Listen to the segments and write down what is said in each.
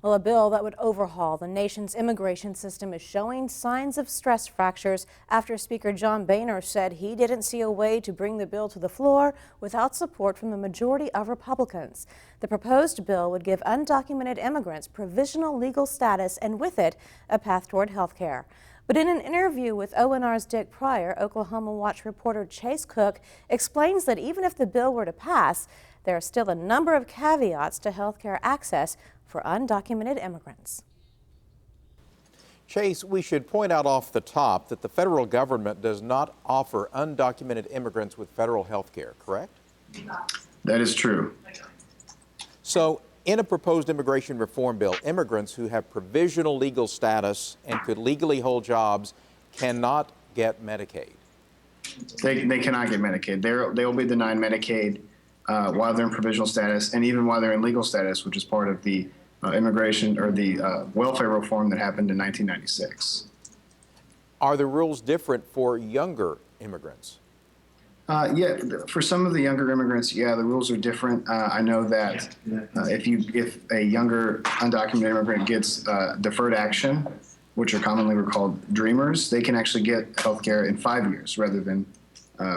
Well, a bill that would overhaul the nation's immigration system is showing signs of stress fractures after Speaker John Boehner said he didn't see a way to bring the bill to the floor without support from the majority of Republicans. The proposed bill would give undocumented immigrants provisional legal status and with it, a path toward health care. But in an interview with ONR's Dick Pryor, Oklahoma Watch reporter Chase Cook explains that even if the bill were to pass, there are still a number of caveats to health care access for undocumented immigrants. Chase, we should point out off the top that the federal government does not offer undocumented immigrants with federal health care, correct? That is true. So, in a proposed immigration reform bill, immigrants who have provisional legal status and could legally hold jobs cannot get Medicaid. They cannot get Medicaid. They will be denied Medicaid while they're in provisional status, and even while they're in legal status, which is part of the immigration or the welfare reform that happened in 1996. Are the rules different for younger immigrants? Yeah, for some of the younger immigrants, yeah, the rules are different. I know that if a younger undocumented immigrant gets deferred action, which are commonly called dreamers, they can actually get health care in 5 years rather than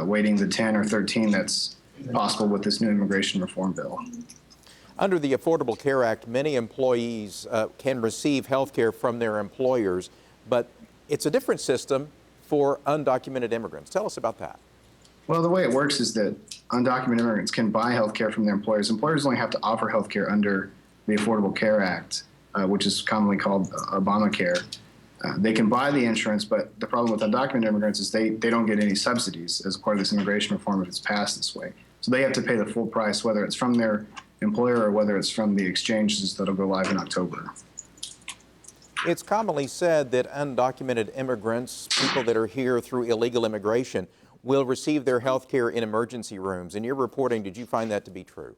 waiting the 10 or 13 that's possible with this new immigration reform bill. Under the Affordable Care Act, many employees can receive health care from their employers, but it's a different system for undocumented immigrants. Tell us about that. Well, the way it works is that undocumented immigrants can buy health care from their employers. Employers only have to offer health care under the Affordable Care Act, which is commonly called Obamacare. They can buy the insurance, but the problem with undocumented immigrants is they don't get any subsidies as part of this immigration reform if it's passed this way. So they have to pay the full price, whether it's from their employer or whether it's from the exchanges that'll go live in October. It's commonly said that undocumented immigrants, people that are here through illegal immigration, will receive their health care in emergency rooms. In your reporting, did you find that to be true?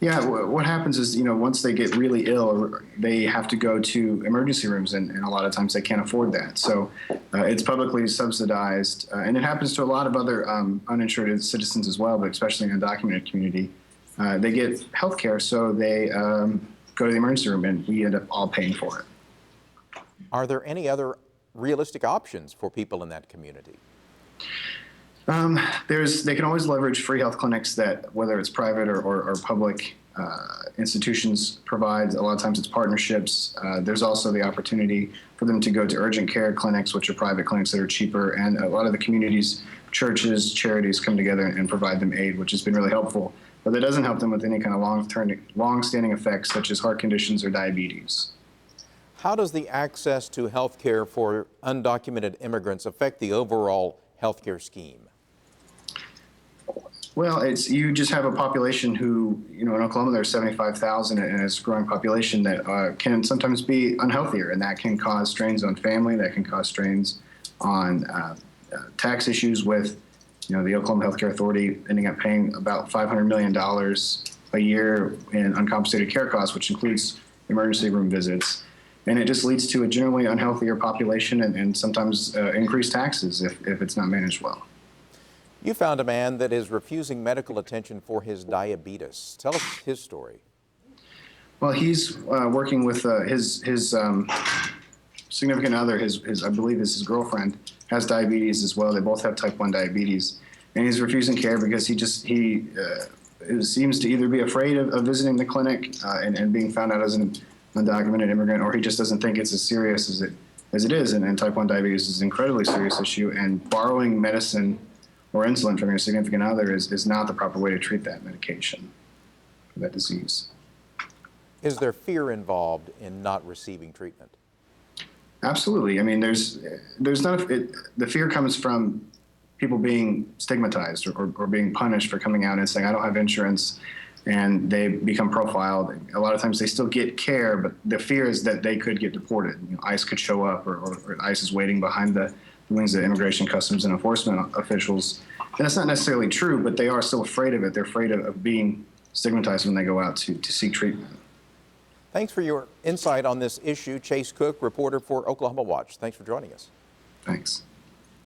Yeah, what happens is, once they get really ill, they have to go to emergency rooms, and a lot of times they can't afford that. So it's publicly subsidized, and it happens to a lot of other uninsured citizens as well, but especially in the undocumented community. They get health care, so they go to the emergency room, and we end up all paying for it. Are there any other realistic options for people in that community? They can always leverage free health clinics that, whether it's private or public institutions provide. A lot of times it's partnerships. There's also the opportunity for them to go to urgent care clinics, which are private clinics that are cheaper. And a lot of the communities, churches, charities come together and provide them aid, which has been really helpful. But that doesn't help them with any kind of long-standing effects such as heart conditions or diabetes. How does the access to health care for undocumented immigrants affect the overall health care scheme? Well, you just have a population who, in Oklahoma there's 75,000, and it's a growing population that can sometimes be unhealthier, and that can cause strains on family, that can cause strains on tax issues with, the Oklahoma Healthcare Authority ending up paying about $500 million a year in uncompensated care costs, which includes emergency room visits. And it just leads to a generally unhealthier population and sometimes increased taxes if it's not managed well. You found a man that is refusing medical attention for his diabetes. Tell us his story. Well, he's working with his significant other, I believe his girlfriend, has diabetes as well. They both have type 1 diabetes. And he's refusing care because he seems to either be afraid of visiting the clinic and being found out as an undocumented immigrant, or he just doesn't think it's as serious as it is. And type 1 diabetes is an incredibly serious issue, and borrowing medicine or insulin from your significant other is not the proper way to treat that medication, for that disease. Is there fear involved in not receiving treatment? Absolutely. I mean, the fear comes from people being stigmatized or being punished for coming out and saying, I don't have insurance, and they become profiled. A lot of times they still get care, but the fear is that they could get deported. ICE could show up, or ICE is waiting behind the wings of immigration, customs, and enforcement officials. And that's not necessarily true, but they are still afraid of it. They're afraid of being stigmatized when they go out to seek treatment. Thanks for your insight on this issue. Chase Cook, reporter for Oklahoma Watch. Thanks for joining us. Thanks.